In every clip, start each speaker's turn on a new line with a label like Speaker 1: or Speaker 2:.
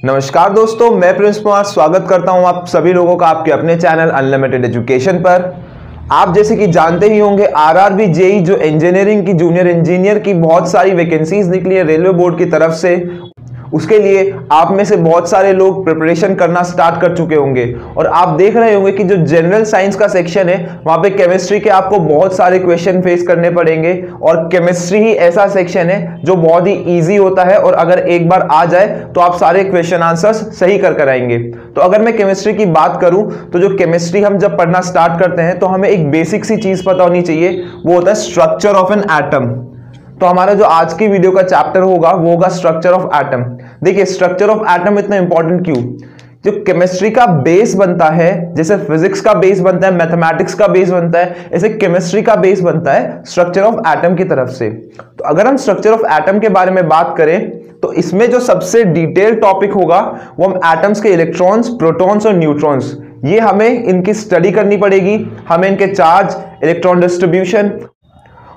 Speaker 1: नमस्कार दोस्तों, मैं प्रिंस कुमार स्वागत करता हूं आप सभी लोगों का आपके अपने चैनल अनलिमिटेड एजुकेशन पर। आप जैसे कि जानते ही होंगे आरआरबी जेई जो इंजीनियरिंग की जूनियर इंजीनियर की बहुत सारी वैकेंसीज निकली है रेलवे बोर्ड की तरफ से। उसके लिए आप में से बहुत सारे लोग प्रिपरेशन करना स्टार्ट कर चुके होंगे और आप देख रहे होंगे कि जो जनरल साइंस का सेक्शन है वहां पे केमिस्ट्री के आपको बहुत सारे क्वेश्चन फेस करने पड़ेंगे और केमिस्ट्री ही ऐसा सेक्शन है जो बहुत ही इजी होता है और अगर एक बार आ जाए तो आप सारे क्वेश्चन आंसर्स सही कर आएंगे। तो अगर मैं केमिस्ट्री की बात करूं तो जो केमिस्ट्री हम जब पढ़ना स्टार्ट करते हैं तो हमें एक बेसिक सी चीज पता होनी चाहिए, वो होता है स्ट्रक्चर ऑफ एन एटम। तो हमारा जो आज की वीडियो का चैप्टर होगा वो होगा स्ट्रक्चर ऑफ एटम। देखिए स्ट्रक्चर ऑफ एटम इतना इंपॉर्टेंट क्यों? जो केमिस्ट्री का बेस बनता है, जैसे फिजिक्स का बेस बनता है, मैथमेटिक्स का बेस बनता है, ऐसे केमिस्ट्री का बेस बनता है स्ट्रक्चर ऑफ एटम की तरफ से। तो अगर हम स्ट्रक्चर ऑफ एटम के बारे में बात करें तो इसमें जो सबसे डिटेल टॉपिक होगा वो हम एटम्स के इलेक्ट्रॉन्स, प्रोटॉन्स और न्यूट्रॉन्स, ये हमें इनकी स्टडी करनी पड़ेगी। हमें इनके चार्ज, इलेक्ट्रॉन डिस्ट्रीब्यूशन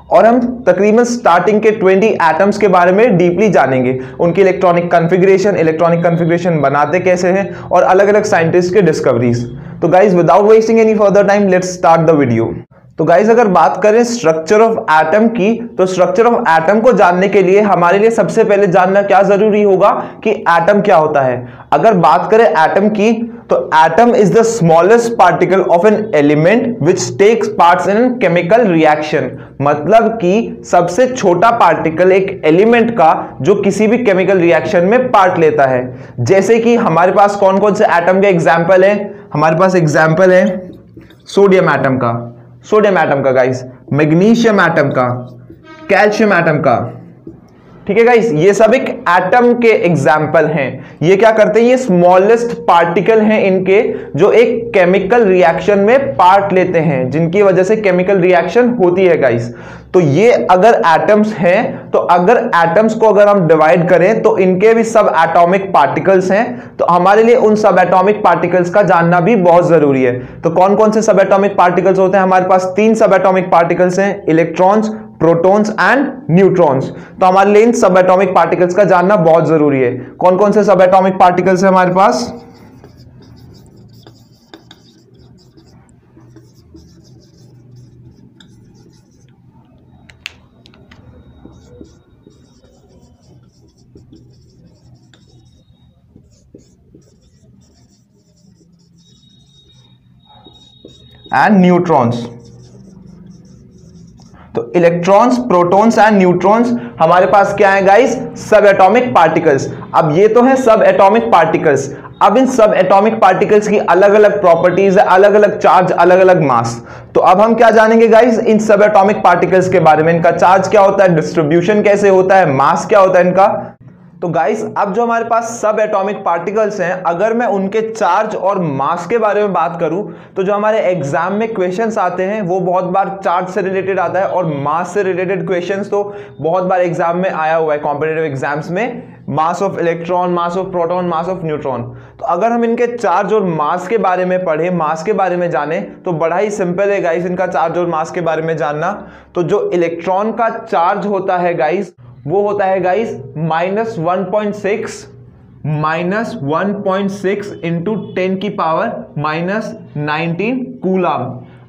Speaker 1: और हम तकरीबन स्टार्टिंग के 20 एटम्स के बारे में डीपली जानेंगे, उनकी इलेक्ट्रॉनिक कॉन्फ़िगरेशन बनाते कैसे हैं और अलग अलग साइंटिस्ट के डिस्कवरीज। तो guys without wasting any further time let's start the video. तो गाइज अगर बात करें स्ट्रक्चर ऑफ एटम की, तो स्ट्रक्चर ऑफ एटम को जानने के लिए हमारे लिए सबसे पहले जानना क्या जरूरी होगा कि एटम क्या होता है। अगर बात करें एटम की तो atom is the smallest particle of an element which takes parts in chemical reaction. मतलब कि सबसे छोटा पार्टिकल एक एलिमेंट का जो किसी भी केमिकल रिएक्शन में पार्ट लेता है। जैसे कि हमारे पास कौन कौन से एटम के एग्जाम्पल है? हमारे पास एग्जाम्पल है सोडियम एटम का गाइस, मैग्नीशियम एटम का, कैल्शियम एटम का। ठीक है गाइस, ये सब एक एटम के एग्जाम्पल हैं। ये क्या करते हैं? ये स्मॉलेस्ट पार्टिकल हैं इनके जो एक केमिकल रिएक्शन में पार्ट लेते हैं, जिनकी वजह से केमिकल रिएक्शन होती है गाइस। तो ये अगर एटम्स हैं, तो अगर एटम्स को अगर हम डिवाइड करें तो इनके भी सब एटॉमिक पार्टिकल्स हैं। तो हमारे लिए उन सब एटॉमिक पार्टिकल्स का जानना भी बहुत जरूरी है। तो कौन कौन से सब एटॉमिक पार्टिकल्स होते हैं? हमारे पास 3 सब एटॉमिक पार्टिकल्स हैं, इलेक्ट्रॉन्स, प्रोटॉन्स एंड न्यूट्रॉन्स। तो हमारे लिए इन सब एटॉमिक पार्टिकल्स का जानना बहुत जरूरी है। कौन कौन से सब एटॉमिक पार्टिकल्स हैं हमारे पास? And neutrons. तो इलेक्ट्रॉन्स, प्रोटॉन्स एंड न्यूट्रॉन्स हमारे पास क्या है गाइस? सब एटॉमिक पार्टिकल्स। अब ये तो है सब एटॉमिक पार्टिकल्स। अब इन सब एटॉमिक पार्टिकल्स की अलग अलग प्रॉपर्टीज है, अलग अलग चार्ज, अलग अलग मास। तो अब हम क्या जानेंगे गाइस इन सब एटॉमिक पार्टिकल्स के बारे में? इनका चार्ज क्या होता है, डिस्ट्रीब्यूशन कैसे होता है, मास क्या होता है इनका। तो गाइस अब जो हमारे पास सब एटॉमिक पार्टिकल्स हैं, अगर मैं उनके चार्ज और मास के बारे में बात करूं तो जो हमारे एग्जाम में क्वेश्चंस आते हैं वो बहुत बार चार्ज से रिलेटेड आता है और मास से रिलेटेड क्वेश्चंस तो बहुत बार एग्जाम में आया हुआ है कॉम्पिटिटिव एग्जाम्स में। Mass of electron, mass of proton, mass of neutron. तो अगर हम इनके चार्ज और मास के बारे में पढ़े, मास के बारे में जाने, तो बड़ा ही सिंपल है गाइस इनका चार्ज और मास के बारे में जानना। तो जो इलेक्ट्रॉन का चार्ज होता है गाइस वो होता है गाइस -1.6 इंटू 10 की पावर -19 कूलाम।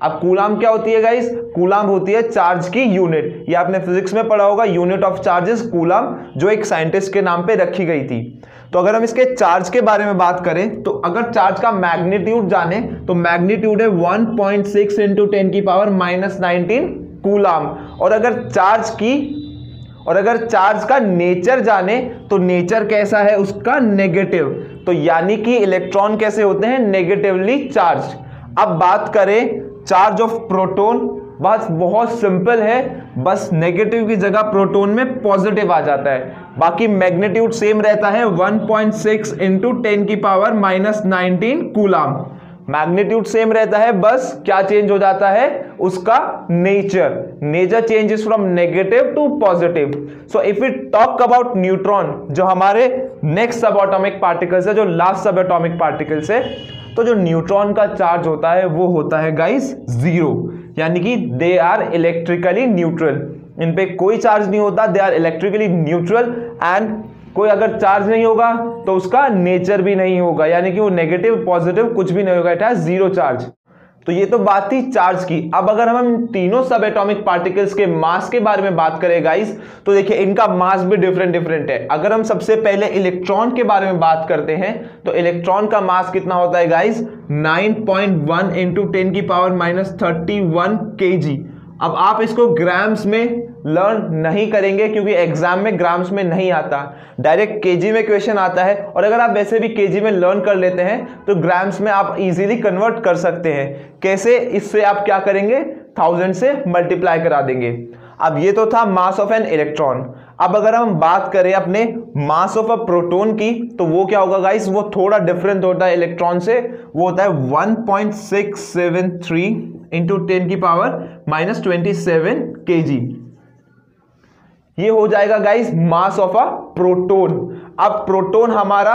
Speaker 1: अब कूलाम क्या होती है गाइस? कूलाम होती है चार्ज की यूनिट। ये आपने फिजिक्स में पढ़ा होगा, unit of charge is coulomb, जो एक साइंटिस्ट के नाम पे रखी गई थी। तो अगर हम इसके चार्ज के बारे में बात करें तो अगर चार्ज का मैग्नीट्यूड जाने तो मैग्नीट्यूड है 1.6 इंटू 10 की पावर -19 कूलाम। और अगर चार्ज का नेचर जाने तो नेचर कैसा है उसका? नेगेटिव। तो यानी कि इलेक्ट्रॉन कैसे होते हैं? Negatively charge. अब बात करें चार्ज ऑफ प्रोटॉन, बस बहुत सिंपल है, बस नेगेटिव की जगह प्रोटॉन में पॉजिटिव आ जाता है। बाकी मैग्नीट्यूड सेम रहता है 1.6 इंटू 10 की पावर -19 कूलाम। मैग्नीट्यूड सेम रहता है, बस क्या चेंज हो जाता है? उसका nature changes from negative to positive. So if we talk about neutron, जो हमारे नेक्स्ट सब एटॉमिक पार्टिकल्स है, जो लास्ट सब एटॉमिक पार्टिकल्स है, तो जो न्यूट्रॉन का चार्ज होता है वो होता है गाइस 0, यानी कि दे आर इलेक्ट्रिकली न्यूट्रल। इन पे कोई चार्ज नहीं होता, they are electrically neutral and कोई अगर चार्ज नहीं होगा तो उसका नेचर भी नहीं होगा, यानी कि वो नेगेटिव पॉजिटिव कुछ भी नहीं होगा, इट हैज जीरो चार्ज। तो ये तो बात थी चार्ज की। अब अगर हम तीनों सब एटॉमिक पार्टिकल्स के मास के बारे में बात करें गाइस, तो देखिए इनका मास भी डिफरेंट है। अगर हम सबसे पहले इलेक्ट्रॉन के बारे में बात करते हैं तो इलेक्ट्रॉन का मास कितना होता है गाइस, 9.1 इंटू 10 की पावर -31 kg। अब आप इसको ग्राम्स में लर्न नहीं करेंगे क्योंकि एग्जाम में ग्राम्स में नहीं आता, डायरेक्ट केजी में क्वेश्चन आता है। और अगर आप वैसे भी केजी में लर्न कर लेते हैं तो ग्राम्स में आप इजीली कन्वर्ट कर सकते हैं। कैसे? इससे आप क्या करेंगे, 1000 से मल्टीप्लाई करा देंगे। अब ये तो था मास ऑफ एन इलेक्ट्रॉन। अब अगर हम बात करें अपने मास ऑफ अ प्रोटॉन की तो वो क्या होगा गाइस, वो थोड़ा डिफरेंट होता है इलेक्ट्रॉन से। वो होता है 1.673 इंटू 10 की पावर -27 kg। ये हो जाएगा guys mass of a proton. अब प्रोटॉन हमारा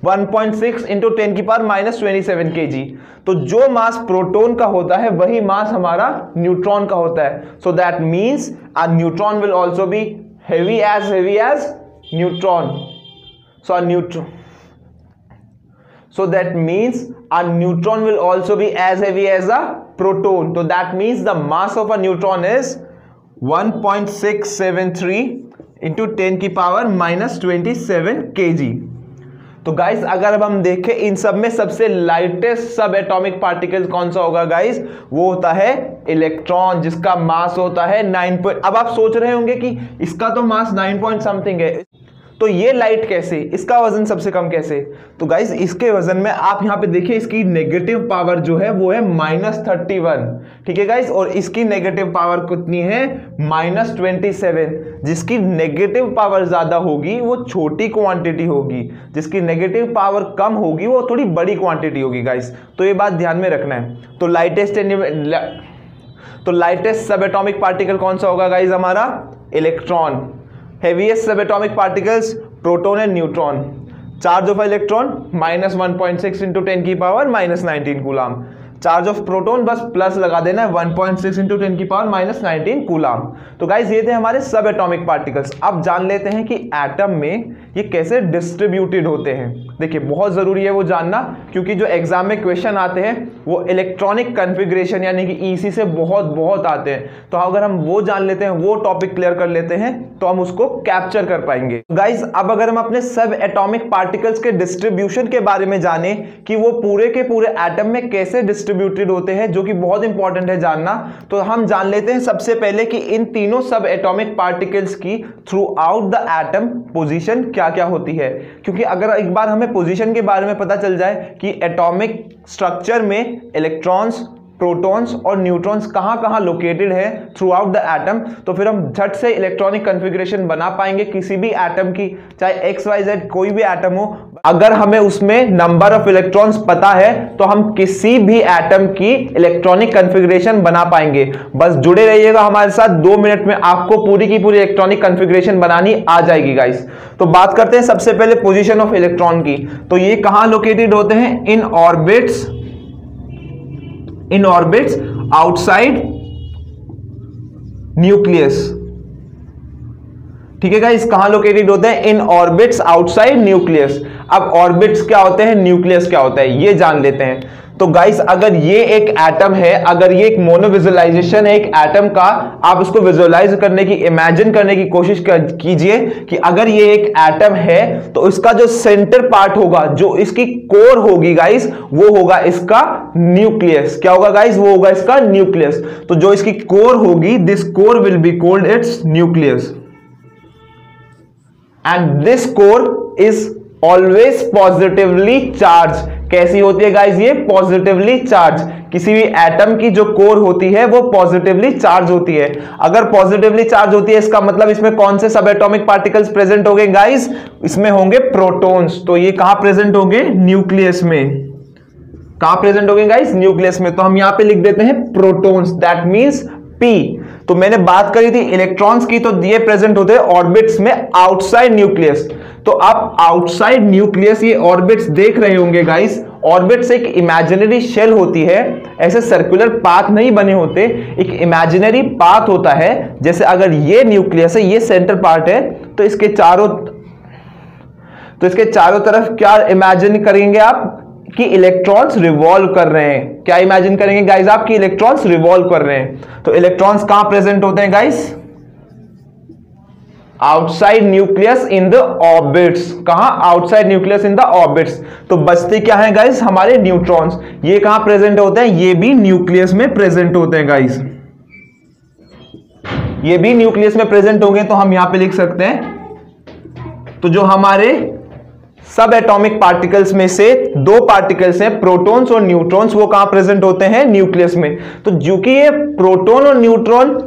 Speaker 1: 1.6 इंटू 10 की पावर -27 kg। तो जो मास प्रोटॉन का होता है वही मास हमारा न्यूट्रॉन का होता है। So that means a neutron will also be heavy as neutron. So that means a neutron will also be as heavy as a proton. So that means the mass of a neutron is 1.673 into 10 की power -27 kg। तो guys अगर अब हम देखें इन सब में सबसे lightest सब एटॉमिक पार्टिकल कौन सा होगा गाइस, वो होता है इलेक्ट्रॉन, जिसका मास होता है 9 अब आप सोच रहे होंगे कि इसका तो मास 9 पॉइंट समथिंग है, तो ये लाइट कैसे, इसका वजन सबसे कम कैसे? तो गाइस इसके वजन में आप यहां पे देखिए इसकी नेगेटिव पावर जो है वो है -31, ठीक है गाइस, और इसकी नेगेटिव पावर कितनी है, -27। जिसकी नेगेटिव पावर ज्यादा होगी वो छोटी क्वांटिटी होगी, जिसकी नेगेटिव पावर कम होगी वो थोड़ी बड़ी क्वांटिटी होगी गाइस। तो ये बात ध्यान में रखना है। तो लाइटेस्ट सब एटॉमिक पार्टिकल कौन सा होगा गाइस, हमारा इलेक्ट्रॉन। हेवीएस्ट सब atomic particles proton and neutron. Charge of electron -1.6 into 10 की power -19 coulomb. Charge of proton बस प्लस लगा देना है, 1.6 इंटू 10 की पावर -19 कूलाम। तो गाइस ये थे हमारे सब एटॉमिक पार्टिकल्स। अब जान लेते हैं कि एटम में ये कैसे डिस्ट्रीब्यूटेड होते हैं। देखिए बहुत जरूरी है वो जानना, क्योंकि जो एग्जाम में क्वेश्चन आते हैं वो इलेक्ट्रॉनिक कन्फिग्रेशन यानी कि ईसी से बहुत आते हैं। तो अगर हम वो जान लेते हैं, वो टॉपिक क्लियर कर लेते हैं, तो हम उसको कैप्चर कर पाएंगे। गाइस अब अगर हम अपने सब एटॉमिक पार्टिकल्स के डिस्ट्रीब्यूशन के बारे में जाने कि वो पूरे के पूरे एटम में कैसे डिस्ट्रीब्यूटेड होते हैं, जो कि बहुत इंपॉर्टेंट है जानना, तो हम जान लेते हैं सबसे पहले कि इन तीनों सब एटॉमिक पार्टिकल्स की through out the atom position क्या क्या होती है। क्योंकि अगर एक बार हमें पोजीशन के बारे में पता चल जाए कि एटॉमिक स्ट्रक्चर में इलेक्ट्रॉन्स, प्रोटॉन्स और न्यूट्रॉन्स कहां लोकेटेड है थ्रू आउट द एटम, तो फिर हम झट से इलेक्ट्रॉनिक कन्फिग्रेशन बना पाएंगे किसी भी एटम की, चाहे XYZ कोई भी एटम हो। अगर हमें उसमें नंबर ऑफ इलेक्ट्रॉन्स पता है तो हम किसी भी एटम की इलेक्ट्रॉनिक कन्फिग्रेशन बना पाएंगे। बस जुड़े रहिएगा हमारे साथ, 2 मिनट में आपको पूरी की पूरी इलेक्ट्रॉनिक कन्फिग्रेशन बनानी आ जाएगी गाइस। तो बात करते हैं सबसे पहले पोजीशन ऑफ इलेक्ट्रॉन की। तो ये कहां लोकेटेड होते हैं, इन ऑर्बिट्स आउटसाइड न्यूक्लियस। ठीक है गाइस, कहां लोकेटेड होते हैं, इन ऑर्बिट्स आउटसाइड न्यूक्लियस। अब ऑर्बिट्स क्या होते हैं, न्यूक्लियस क्या होता है, ये जान लेते हैं। तो गाइस अगर ये एक एटम है, अगर ये एक मोनो विजुअलाइजेशन है एक एटम का, आप उसको विजुअलाइज करने की, इमेजिन करने की कोशिश कीजिए कि अगर ये एक एटम है तो इसका जो सेंटर पार्ट होगा, जो इसकी कोर होगी गाइस, वो होगा इसका न्यूक्लियस। क्या होगा गाइस, वो होगा इसका न्यूक्लियस। तो जो इसकी कोर होगी, this core will be called its nucleus, and this core is always positively charge. कैसी होती है गाइस, ये पॉजिटिवली चार्ज। किसी भी एटम की जो कोर होती है वो पॉजिटिवली चार्ज होती है। अगर पॉजिटिवली चार्ज होती है इसका मतलब इसमें कौन से सब एटॉमिक पार्टिकल्स प्रेजेंट होंगे गाइस, इसमें होंगे प्रोटॉन्स। तो ये कहां प्रेजेंट होंगे, न्यूक्लियस में। कहां प्रेजेंट होंगे गाइस, न्यूक्लियस में। तो हम यहां पे लिख देते हैं प्रोटॉन्स, दैट मींस P। तो मैंने बात करी थी इलेक्ट्रॉन्स की, तो ये प्रेजेंट होते हैं ऑर्बिट्स में आउटसाइड न्यूक्लियस। तो आप आउटसाइड न्यूक्लियस ये ऑर्बिट्स देख रहे होंगे गाइस। ऑर्बिट्स एक इमेजिनरी शेल होती है, ऐसे सर्कुलर पाथ नहीं बने होते, एक इमेजिनरी पाथ होता है। जैसे अगर ये न्यूक्लियस है, ये सेंटर पार्ट है, तो इसके चारों तो इसके चारों तरफ क्या इमेजिन करेंगे आप कि इलेक्ट्रॉन्स रिवॉल्व कर रहे हैं। क्या इमेजिन करेंगे गाइस आप कि इलेक्ट्रॉन्स रिवॉल्व कर रहे हैं। तो इलेक्ट्रॉन्स कहां प्रेजेंट होते हैं guys, outside nucleus in the orbits. कहां, outside nucleus in the orbits. तो बचते क्या है गाइस, हमारे न्यूट्रॉन्स। ये कहां प्रेजेंट होते हैं, ये भी न्यूक्लियस में प्रेजेंट होते हैं गाइस, ये भी न्यूक्लियस में प्रेजेंट होंगे। तो हम यहां पे लिख सकते हैं, तो जो हमारे सब एटॉमिक पार्टिकल्स में से दो पार्टिकल्स हैं, प्रोटॉन्स और न्यूट्रॉन्स, वो कहां प्रेजेंट होते हैं, न्यूक्लियस में। तो क्योंकि ये प्रोटॉन और न्यूट्रॉन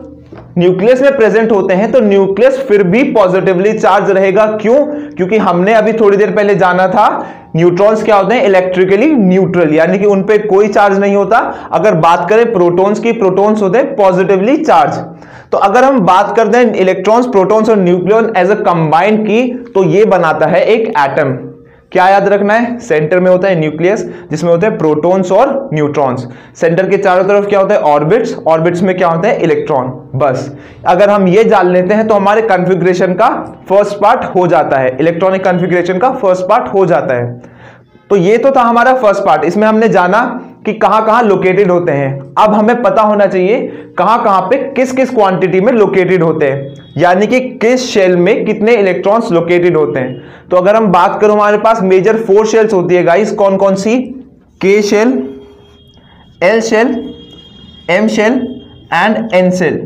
Speaker 1: न्यूक्लियस में प्रेजेंट होते हैं, तो न्यूक्लियस फिर भी पॉजिटिवली चार्ज रहेगा। क्यों, क्योंकि हमने अभी थोड़ी देर पहले जाना था न्यूट्रॉन्स क्या होते हैं, इलेक्ट्रिकली न्यूट्रल, यानी कि उन पे कोई चार्ज नहीं होता। अगर बात करें प्रोटॉन्स की, प्रोटॉन्स होते हैं पॉजिटिवली चार्ज। तो अगर हम बात करते हैं इलेक्ट्रॉन्स, प्रोटॉन्स और न्यूक्लियन एज अ कंबाइंड की, तो ये बनाता है एक एटम। क्या याद रखना है, सेंटर में होता है न्यूक्लियस जिसमें होते हैं प्रोटॉन्स और न्यूट्रॉन्स। सेंटर के चारों तरफ क्या होता है, ऑर्बिट्स। ऑर्बिट्स में क्या होता है, इलेक्ट्रॉन। बस अगर हम ये जान लेते हैं तो हमारे कॉन्फ़िगरेशन का फर्स्ट पार्ट हो जाता है, इलेक्ट्रॉनिक कॉन्फ़िगरेशन का फर्स्ट पार्ट हो जाता है। तो ये तो था हमारा फर्स्ट पार्ट, इसमें हमने जाना कि कहां कहां लोकेटेड होते हैं। अब हमें पता होना चाहिए कहां कहां पे किस किस क्वांटिटी में लोकेटेड होते हैं, यानी कि किस शेल में कितने इलेक्ट्रॉन्स लोकेटेड होते हैं। तो अगर हम बात करें, हमारे पास मेजर 4 शेल्स होती है गाइस, कौन कौन सी, K shell, L shell, M shell and N shell.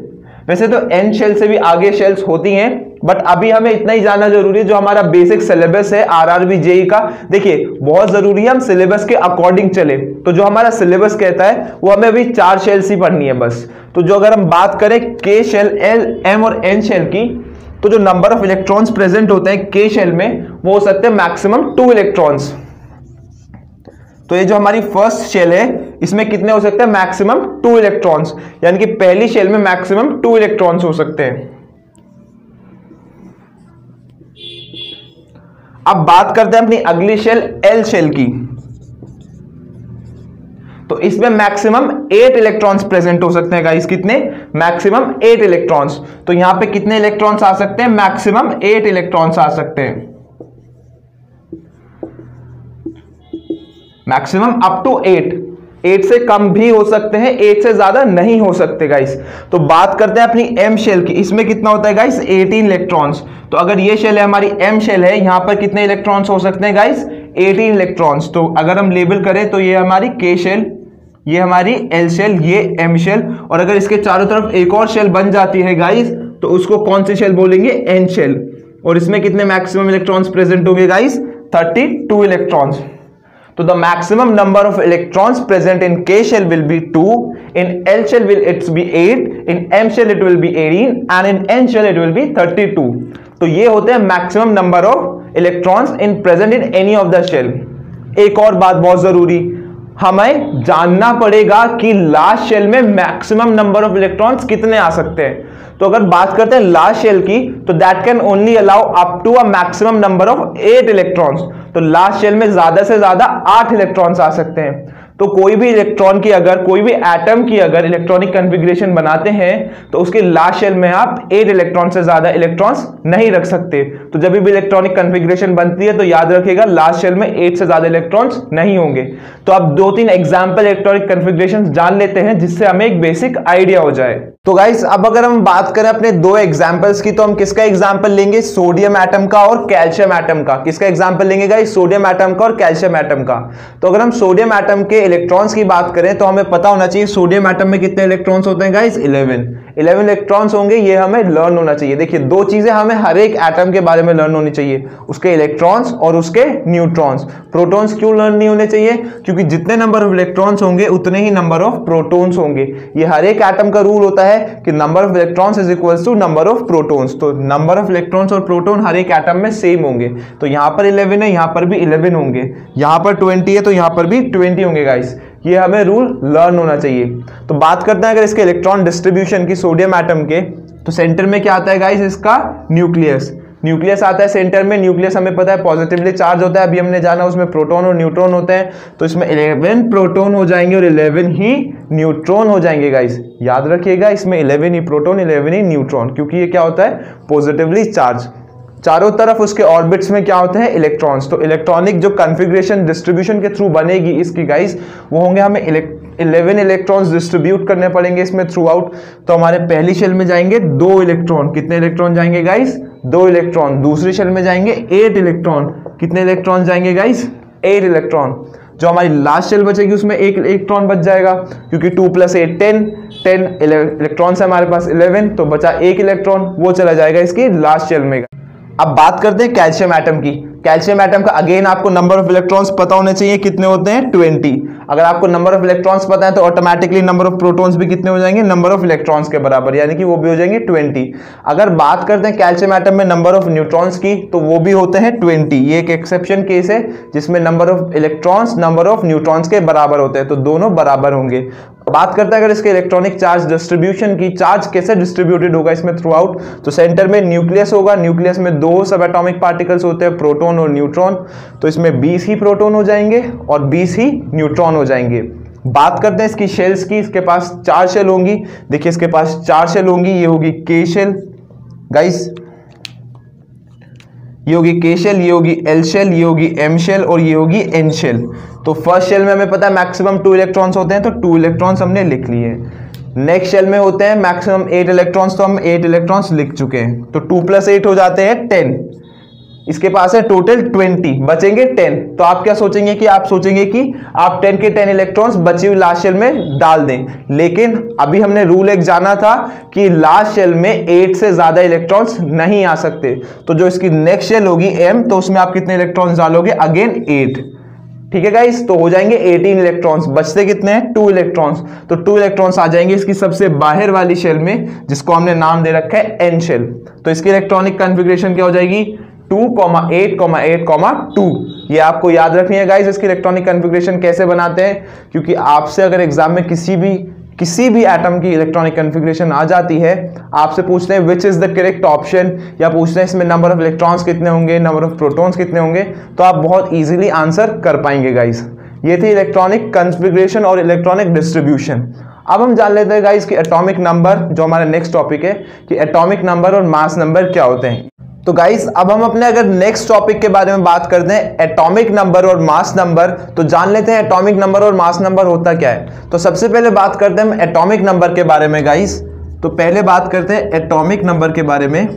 Speaker 1: वैसे तो एन शेल से भी आगे शेल्स होती हैं, बट अभी हमें इतना ही जानना जरूरी है, जो हमारा बेसिक सिलेबस है आरआरबी जेई का। देखिए बहुत जरूरी है हम सिलेबस के अकॉर्डिंग चले। तो जो हमारा सिलेबस कहता है वो हमें अभी 4 शेल्स ही पढ़नी है बस। तो जो अगर हम बात करें के शेल, एल, एम और एन शेल की, तो जो नंबर ऑफ इलेक्ट्रॉन्स प्रेजेंट होते हैं के शेल में, वो हो सकते हैं मैक्सिमम 2 इलेक्ट्रॉन्स। तो ये जो हमारी फर्स्ट शेल है, इसमें कितने हो सकते हैं, मैक्सिमम 2 इलेक्ट्रॉन्स, यानी कि पहली शेल में मैक्सिमम 2 इलेक्ट्रॉन्स हो सकते हैं। अब बात करते हैं अपनी अगली शेल, एल शेल की। तो इसमें मैक्सिमम 8 इलेक्ट्रॉन्स प्रेजेंट हो सकते हैं गाइस, कितने, मैक्सिमम 8 इलेक्ट्रॉन्स। तो यहां पे कितने इलेक्ट्रॉन्स आ सकते हैं, मैक्सिमम 8 इलेक्ट्रॉन्स आ सकते हैं, मैक्सिमम अप टू 8 से कम भी हो सकते हैं, 8 से ज्यादा नहीं हो सकते गाइस। तो बात करते हैं अपनी एम शेल की, इसमें कितना होता है गाइस, 18 इलेक्ट्रॉन्स। तो अगर ये शेल है हमारी एम शेल है, यहां पर कितने इलेक्ट्रॉन्स हो सकते हैं गाइस, 18 इलेक्ट्रॉन्स। तो अगर हम लेबल करें तो ये हमारी के शेल, ये हमारी एल शेल, ये एम शेल, और अगर इसके चारों तरफ एक और शेल बन जाती है गाइस, तो उसको कौन सी शेल बोलेंगे, एन शेल। और इसमें कितने मैक्सिमम इलेक्ट्रॉन्स प्रेजेंट होंगे guys, 32 electrons. So the maximum number of electrons present in K shell will be 2, in L shell will it be 8, in M shell it will be 18 and in N shell it will be 32. तो ये होते हैं maximum number of electrons in present in any of the shell. एक और बात बहुत जरूरी, हमें जानना पड़ेगा कि लास्ट शेल में मैक्सिमम नंबर ऑफ इलेक्ट्रॉन्स कितने आ सकते हैं। तो अगर बात करते हैं लास्ट शेल की, तो that can only allow up to a maximum number of 8 electrons. तो लास्ट शेल में ज्यादा से ज्यादा 8 इलेक्ट्रॉन्स आ सकते हैं। तो कोई भी इलेक्ट्रॉन की अगर, कोई भी एटम की अगर इलेक्ट्रॉनिक कॉन्फ़िगरेशन बनाते हैं, तो उसके लास्ट शेल में आप 8 इलेक्ट्रॉन से ज्यादा इलेक्ट्रॉन्स नहीं रख सकते। तो जब भी इलेक्ट्रॉनिक कॉन्फ़िगरेशन बनती है तो याद रखिएगा लास्ट शेल में 8 से ज्यादा इलेक्ट्रॉन्स नहीं होंगे। तो अब 2-3 एग्जाम्पल इलेक्ट्रॉनिक कॉन्फ़िगरेशन जान लेते हैं, जिससे हमें एक बेसिक आइडिया हो जाए। तो गाइस अब अगर हम बात करें अपने 2 एग्जाम्पल्स की, तो हम किसका एग्जाम्पल लेंगे, सोडियम एटम का और कैल्शियम एटम का। किसका एग्जाम्पल लेंगे गाइस, सोडियम एटम का और कैल्शियम एटम का। तो अगर हम सोडियम एटम के इलेक्ट्रॉन्स की बात करें, तो हमें पता होना चाहिए सोडियम एटम में कितने इलेक्ट्रॉन्स होते हैं गाइस, 11 इलेक्ट्रॉन्स होंगे। ये हमें लर्न होना चाहिए। देखिए 2 चीजें हमें हर एक एटम के बारे में लर्न होनी चाहिए, उसके इलेक्ट्रॉन्स और उसके न्यूट्रॉन्स। प्रोटॉन्स क्यों लर्न नहीं होने चाहिए, क्योंकि जितने नंबर ऑफ इलेक्ट्रॉन्स होंगे उतने ही नंबर ऑफ प्रोटॉन्स होंगे। ये हर एक एटम का रूल होता है कि number of electrons is equals to number of protons. तो नंबर ऑफ इलेक्ट्रॉन्स और प्रोटॉन हर एक एटम में सेम होंगे। तो यहां पर 11 है, यहां पर भी 11 होंगे, यहां पर 20 है तो यहां पर भी 20 होंगे गाइस। ये हमें रूल लर्न होना चाहिए। तो बात करते हैं अगर इसके इलेक्ट्रॉन डिस्ट्रीब्यूशन की सोडियम एटम के, तो सेंटर में क्या आता है गाइस, इसका न्यूक्लियस। न्यूक्लियस आता है सेंटर में। न्यूक्लियस हमें पता है पॉजिटिवली चार्ज होता है, अभी हमने जाना उसमें प्रोटॉन और न्यूट्रॉन होते हैं। तो इसमें 11 प्रोटॉन हो जाएंगे और 11 ही न्यूट्रॉन हो जाएंगे गाइस। याद रखिएगा इसमें 11 ही प्रोटॉन 11 ही न्यूट्रॉन, क्योंकि ये क्या होता है पॉजिटिवली चार्ज। चारों तरफ उसके ऑर्बिट्स में क्या होते हैं, इलेक्ट्रॉन्स। तो इलेक्ट्रॉनिक जो कॉन्फ़िगरेशन डिस्ट्रीब्यूशन के थ्रू बनेगी इसकी गाइस, वो होंगे हमें 11 इलेक्ट्रॉन्स डिस्ट्रीब्यूट करने पड़ेंगे इसमें थ्रू आउट। तो हमारे पहली शेल में जाएंगे 2 इलेक्ट्रॉन, कितने इलेक्ट्रॉन जाएंगे गाइस, 2 इलेक्ट्रॉन। दूसरी शेल में जाएंगे 8 इलेक्ट्रॉन, कितने इलेक्ट्रॉन जाएंगे गाइस, 8 इलेक्ट्रॉन। जो हमारी लास्ट शेल बचेगी उसमें 1 इलेक्ट्रॉन बच जाएगा, क्योंकि 2 + 8 10 इलेक्ट्रॉन्स है हमारे पास 11, तो बचा 1 इलेक्ट्रॉन, वो चला जाएगा इसकी लास्ट शेल में। अब बात करते हैं कैल्शियम एटम की। कैल्शियम एटम का अगेन आपको नंबर ऑफ इलेक्ट्रॉन्स पता होने चाहिए, कितने होते हैं, 20। अगर आपको नंबर ऑफ इलेक्ट्रॉन्स पता है तो ऑटोमेटिकली नंबर ऑफ प्रोटॉन्स भी कितने हो जाएंगे, नंबर ऑफ इलेक्ट्रॉन्स के बराबर, यानी कि वो भी हो जाएंगे 20। अगर बात करते हैं कैल्शियम एटम में नंबर ऑफ न्यूट्रॉन्स की, तो वो भी होते हैं 20। ये एक एक्सेप्शन केस है जिसमें number of electrons number of neutrons के बराबर होते हैं, तो दोनों बराबर होंगे। बात करते हैं अगर इसके इलेक्ट्रॉनिक चार्ज डिस्ट्रीब्यूशन की, चार्ज कैसे डिस्ट्रीब्यूटेड होगा इसमें थ्रू आउट, तो सेंटर में न्यूक्लियस होगा, न्यूक्लियस में 2 सब एटॉमिक पार्टिकल्स होते हैं, प्रोटॉन और न्यूट्रॉन। तो इसमें 20 ही प्रोटॉन हो जाएंगे और 20 ही न्यूट्रॉन हो जाएंगे। बात करते हैं इसकी शेल्स की, इसके पास 4 शेल होंगी। देखिए इसके पास 4 शेल होंगी, ये होगी के शेल गाइस, ये होगी के शेल, ये होगी एल शेल, ये होगी एम शेल और ये होगी एन शेल। तो फर्स्ट शेल में हमें पता है मैक्सिमम 2 इलेक्ट्रॉन्स होते हैं, तो 2 इलेक्ट्रॉन्स हमने लिख लिए। नेक्स्ट शेल में होते हैं मैक्सिमम 8 इलेक्ट्रॉन्स, तो हम 8 इलेक्ट्रॉन्स लिख चुके हैं। तो 2 + 8 हो जाते हैं 10। इसके पास है टोटल 20, बचेंगे 10। तो आप क्या सोचेंगे कि आप 10 के 10 इलेक्ट्रॉन्स बची हुई लास्ट शेल में डाल दें, लेकिन अभी हमने रूल एक जाना था कि लास्ट शेल में 8 से ज्यादा इलेक्ट्रॉन्स नहीं आ सकते। तो जो इसकी नेक्स्ट शेल होगी एम, तो उसमें आप कितने इलेक्ट्रॉन्स डालोगे, अगेन 8। ठीक है गाइस, तो हो जाएंगे 18 इलेक्ट्रॉन्स। बचते कितने हैं, 2 इलेक्ट्रॉन्स। तो 2 इलेक्ट्रॉन्स आ जाएंगे इसकी सबसे बाहर वाली शेल में, जिसको हमने नाम दे रखा है एन शेल। तो इसकी इलेक्ट्रॉनिक कॉन्फ़िगरेशन क्या हो जाएगी, 2,8,8,2। ये आपको याद रखनी है गाइस, इसकी इलेक्ट्रॉनिक कॉन्फ़िगरेशन कैसे बनाते हैं, क्योंकि आपसे अगर एग्जाम में किसी भी एटम की इलेक्ट्रॉनिक कॉन्फ़िगरेशन आ जाती है, आपसे पूछते हैं which is the correct option, या पूछते हैं इसमें नंबर ऑफ इलेक्ट्रॉन्स कितने होंगे, नंबर ऑफ प्रोटॉन्स कितने होंगे, तो आप बहुत इजीली आंसर कर पाएंगे गाइस। ये थी इलेक्ट्रॉनिक कॉन्फ़िगरेशन और इलेक्ट्रॉनिक डिस्ट्रीब्यूशन। अब हम जान लेते हैं गाइस कि एटॉमिक नंबर, जो हमारा नेक्स्ट टॉपिक है, कि एटॉमिक नंबर और मास नंबर क्या होते हैं। तो गाइस अब हम अपने अगर नेक्स्ट टॉपिक के बारे में बात करते हैं, एटॉमिक नंबर और मास नंबर, तो जान लेते हैं एटॉमिक नंबर और मास नंबर होता क्या है। तो सबसे पहले बात करते हैं हम एटॉमिक नंबर के बारे में गाइस। तो पहले बात करते हैं एटॉमिक नंबर के बारे में।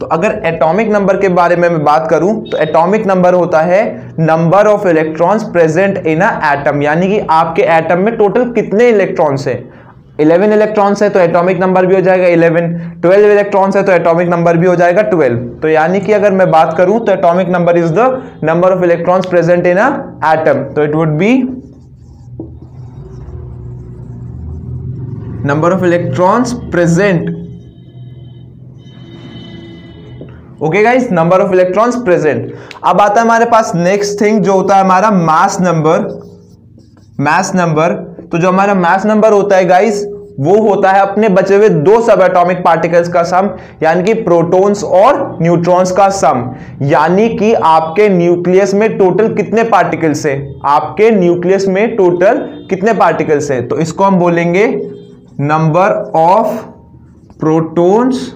Speaker 1: तो अगर एटॉमिक नंबर के बारे में मैं बात करूं, तो एटॉमिक नंबर होता है number of electrons present in a atom, यानी कि आपके एटम में टोटल कितने इलेक्ट्रॉन्स है। 11 इलेक्ट्रॉन्स है तो एटॉमिक नंबर भी हो जाएगा 11, 12 इलेक्ट्रॉन्स है तो एटॉमिक नंबर भी हो जाएगा 12। तो यानी कि अगर मैं बात करूं तो atomic number is the number of electrons present in a atom, तो it would be number of electrons present. Okay guys, number of electrons present. अब आता है हमारे पास नेक्स्ट थिंग, जो होता है हमारा मास नंबर। मास नंबर, तो जो हमारा मास नंबर होता है गाइस, वो होता है अपने बचे हुए 2 सब एटॉमिक पार्टिकल्स का सम, यानी कि प्रोटॉन्स और न्यूट्रॉन्स का सम। यानी कि आपके न्यूक्लियस में टोटल कितने पार्टिकल्स है, आपके न्यूक्लियस में टोटल कितने पार्टिकल्स है, तो इसको हम बोलेंगे number of protons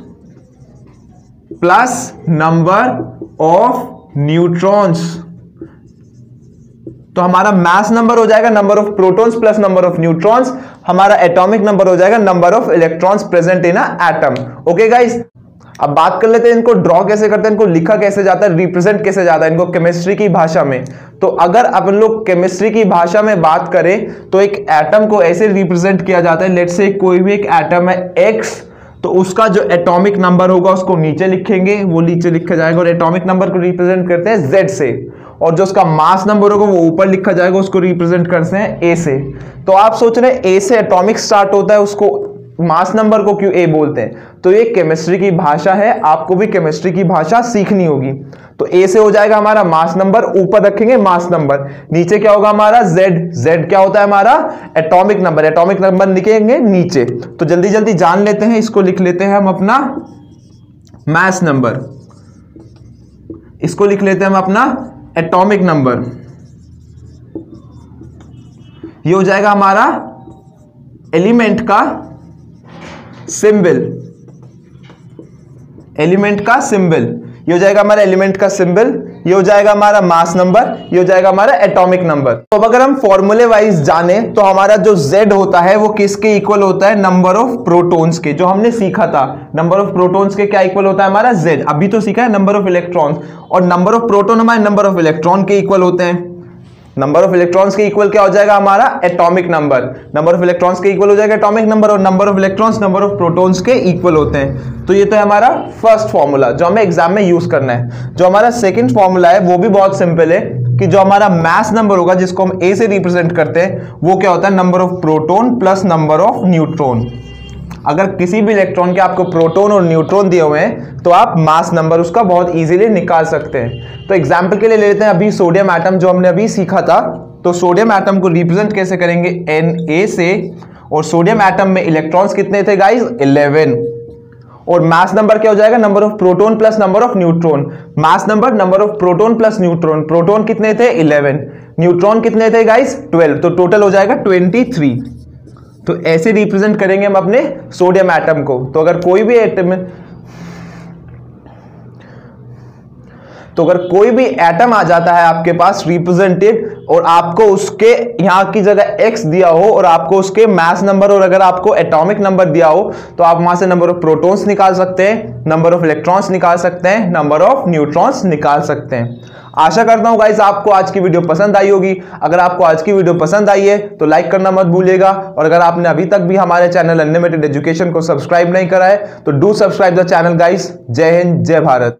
Speaker 1: plus number of neutrons. तो हमारा मास नंबर हो जाएगा number of protons plus number of neutrons, हमारा एटॉमिक नंबर हो जाएगा number of electrons present in a atom. Okay guys, अब बात कर लेते हैं इनको ड्रॉ कैसे करते हैं, इनको लिखा कैसे जाता है, रिप्रेजेंट कैसे जाता है इनको केमिस्ट्री की भाषा में। तो अगर अपन लोग केमिस्ट्री की भाषा में बात करें, तो एक एटम को ऐसे रिप्रेजेंट किया जाता है, लेट्स से कोई भी एक एटम है X, तो उसका जो एटॉमिक नंबर होगा उसको नीचे लिखेंगे, वो नीचे लिखा जाएगा, और एटॉमिक नंबर को रिप्रेजेंट करते हैं Z से, और जो उसका मास नंबर होगा वो ऊपर लिखा जाएगा, उसको रिप्रेजेंट करते हैं A से। तो आप सोच रहे हैं A से एटॉमिक स्टार्ट होता है, उसको मास नंबर को क्यों A बोलते हैं, तो ये केमिस्ट्री की भाषा है, आपको भी केमिस्ट्री की भाषा सीखनी होगी। तो A से हो जाएगा हमारा मास नंबर, ऊपर रखेंगे मास नंबर, नीचे क्या होगा हमारा Z क्या होता है हमारा एटॉमिक नंबर, एटॉमिक नंबर लिखेंगे नीचे। तो जल्दी जल्दी जान लेते हैं, इसको लिख लेते हैं हम अपना मास नंबर, इसको लिख लेते हैं हम अपना एटॉमिक नंबर। ये हो जाएगा हमारा एलिमेंट का सिंबल, एलिमेंट का सिंबल, ये हो जाएगा हमारा एलिमेंट का सिंबल, ये हो जाएगा हमारा मास नंबर, ये हो जाएगा हमारा एटॉमिक नंबर। तो अब अगर हम फॉर्मूले वाइज जाने तो हमारा जो Z होता है वो किसके इक्वल होता है, नंबर ऑफ प्रोटॉन्स के, जो हमने सीखा था नंबर ऑफ प्रोटॉन्स के क्या इक्वल होता है हमारा Z, अभी तो सीखा है नंबर ऑफ इलेक्ट्रॉन्स, और नंबर ऑफ प्रोटॉन हमारे नंबर ऑफ इलेक्ट्रॉन के इक्वल होते हैं। नंबर ऑफ इलेक्ट्रॉन्स के इक्वल क्या हो जाएगा हमारा atomic number, number of electrons के इक्वल हो जाएगा एटॉमिक नंबर, और number of electrons number of protons के इक्वल होते हैं। तो ये तो है हमारा फर्स्ट फॉर्मूला जो हमें एग्जाम में यूज करना है। जो हमारा सेकंड फॉर्मूला है वो भी बहुत सिंपल है कि जो हमारा मास नंबर होगा जिसको हम A से रिप्रेजेंट करते हैं वो क्या होता है, number of proton plus number of neutron. अगर किसी भी इलेक्ट्रॉन के आपको प्रोटॉन और न्यूट्रॉन दिए हुए हैं तो आप मास नंबर उसका बहुत इजीली निकाल सकते हैं। तो एग्जांपल के लिए ले लेते हैं अभी सोडियम एटम जो हमने अभी सीखा था। तो सोडियम एटम को रिप्रेजेंट कैसे करेंगे, Na से, और सोडियम एटम में इलेक्ट्रॉन्स कितने थे गाइस, 11, और मास नंबर क्या हो जाएगा, number of proton plus number of neutron. Mass number number of proton plus neutron, proton कितने थे 11, न्यूट्रॉन कितने थे गाइस 12, तो टोटल हो जाएगा 23। तो ऐसे रिप्रेजेंट करेंगे हम अपने सोडियम एटम को। तो अगर कोई भी एटम आ जाता है आपके पास रिप्रेजेंटेड और आपको उसके यहां की जगह x दिया हो और आपको उसके मास नंबर और अगर आपको एटॉमिक नंबर दिया हो तो आप वहां से नंबर ऑफ प्रोटॉन्स निकाल सकते हैं, नंबर ऑफ इलेक्ट्रॉन्स निकाल सकते हैं, नंबर ऑफ न्यूट्रॉन्स निकाल सकते हैं। आशा करता हूं गाइस आपको आज की वीडियो पसंद आई होगी। अगर आपको आज की वीडियो पसंद आई है तो लाइक करना मत भूलिएगा, और अगर आपने अभी तक भी हमारे चैनल अनलिमिटेड एजुकेशन को सब्सक्राइब नहीं करा है तो do subscribe the channel guys. जय हिंद, जय भारत।